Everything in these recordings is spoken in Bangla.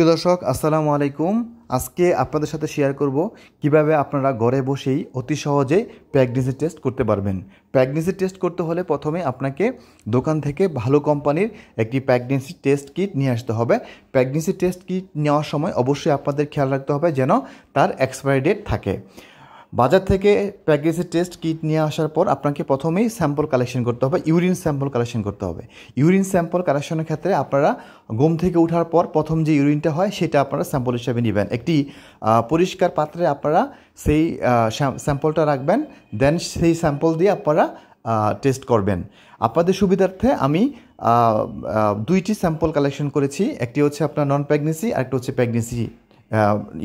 প্রিয় দর্শক আসসালামু আলাইকুম। আজকে আপনাদের সাথে শেয়ার করব কিভাবে আপনারা ঘরে বসেই অতি সহজে প্রেগন্যান্সি টেস্ট করতে পারবেন। প্রেগন্যান্সি টেস্ট করতে হলে প্রথমে আপনাকে দোকান থেকে ভালো কোম্পানির একটি প্রেগন্যান্সি টেস্ট কিট নিয়ে আসতে হবে। প্রেগন্যান্সি টেস্ট কিট নেওয়ার সময় অবশ্যই আপনাদের খেয়াল রাখতে হবে যেন তার এক্সপায়ারি ডেট থাকে। বাজার থেকে প্রেগন্যান্সি টেস্ট কিট নিয়ে আসার পর আপনাকে প্রথমেই স্যাম্পল কালেকশন করতে হবে, ইউরিন স্যাম্পল কালেকশন করতে হবে। ইউরিন স্যাম্পল কালেকশনের ক্ষেত্রে আপনারা ঘুম থেকে ওঠার পর প্রথম যে ইউরিনটা হয় সেটা আপনারা স্যাম্পল হিসেবে নেবেন। একটি পরিষ্কার পাত্রে আপনারা সেই স্যাম্পলটা রাখবেন, দেন সেই স্যাম্পল দিয়ে আপনারা টেস্ট করবেন। আপনাদের সুবিধার্থে আমি দুইটি স্যাম্পল কালেকশন করেছি, একটি হচ্ছে আপনার নন প্রেগনেন্সি আর একটা হচ্ছে প্রেগনেন্সি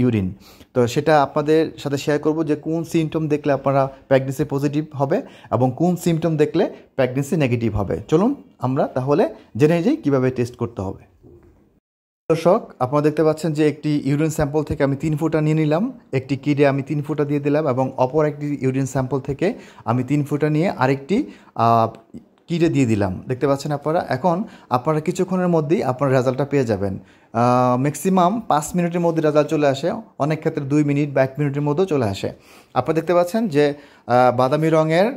ইউরিন। তো সেটা আপনাদের সাথে শেয়ার করব যে কোন সিমটম দেখলে আপনারা প্রেগনেন্সি পজিটিভ হবে এবং কোন সিমটম দেখলে প্রেগনেন্সি নেগেটিভ হবে। চলুন আমরা তাহলে জেনে যাই কীভাবে টেস্ট করতে হবে। দর্শক আপনারা দেখতে পাচ্ছেন যে একটি ইউরিন স্যাম্পল থেকে আমি 3 ফোঁটা নিয়ে নিলাম, একটি কিডে আমি 3 ফোঁটা দিয়ে দিলাম এবং অপর একটি ইউরিন স্যাম্পল থেকে আমি 3 ফোঁটা নিয়ে আরেকটি কিডে দিয়ে দিলাম। দেখতে পাচ্ছেন আপনারা। এখন আপনারা কিছুক্ষণের মধ্যেই আপনার রেজাল্টটা পেয়ে যাবেন। ম্যাক্সিমাম 5 মিনিটের মধ্যে রেজাল্ট চলে আসে, অনেক ক্ষেত্রে 2 মিনিট বা 1 মিনিটের মধ্যেও চলে আসে। আপনারা দেখতে পাচ্ছেন যে বাদামি রঙের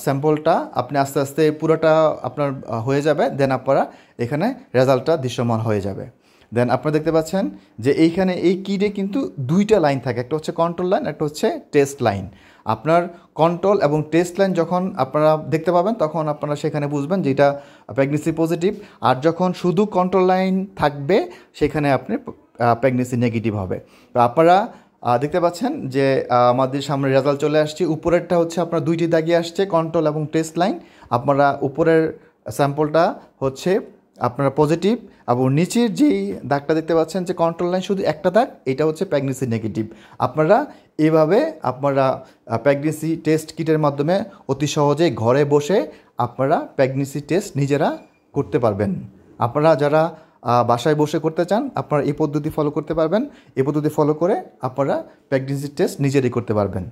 স্যাম্পলটা আপনি আস্তে আস্তে পুরোটা আপনার হয়ে যাবে, দেন আপনারা এখানে রেজাল্টটা দৃশ্যমান হয়ে যাবে। দেন আপনারা দেখতে পাচ্ছেন যে এইখানে এই কিডে কিন্তু 2টা লাইন থাকে, একটা হচ্ছে কন্ট্রোল লাইন, একটা হচ্ছে টেস্ট লাইন। আপনার কন্ট্রোল এবং টেস্ট লাইন যখন আপনারা দেখতে পাবেন তখন আপনারা সেখানে বুঝবেন যে এটা প্রেগনেন্সি পজিটিভ, আর যখন শুধু কন্ট্রোল লাইন থাকবে সেখানে আপনি প্রেগনেন্সি নেগেটিভ হবে। তো আপনারা দেখতে পাচ্ছেন যে আমাদের সামনে রেজাল্ট চলে আসছে। উপরেরটা হচ্ছে আপনার 2টি দাগি আসছে, কন্ট্রোল এবং টেস্ট লাইন। আপনারা উপরের স্যাম্পলটা হচ্ছে আপনারা পজিটিভ এবং নিচের যেই দাগটা দেখতে পাচ্ছেন যে কন্ট্রোল লাইন শুধু একটা দাগ, এটা হচ্ছে প্রেগনেন্সি নেগেটিভ। আপনারা এভাবে আপনারা প্রেগনেন্সি টেস্ট কিটের মাধ্যমে অতি সহজে ঘরে বসে আপনারা প্রেগনেন্সি টেস্ট নিজেরা করতে পারবেন। আপনারা যারা বাসায় বসে করতে চান আপনারা এই পদ্ধতি ফলো করতে পারবেন। এই পদ্ধতি ফলো করে আপনারা প্রেগনেন্সি টেস্ট নিজেরাই করতে পারবেন।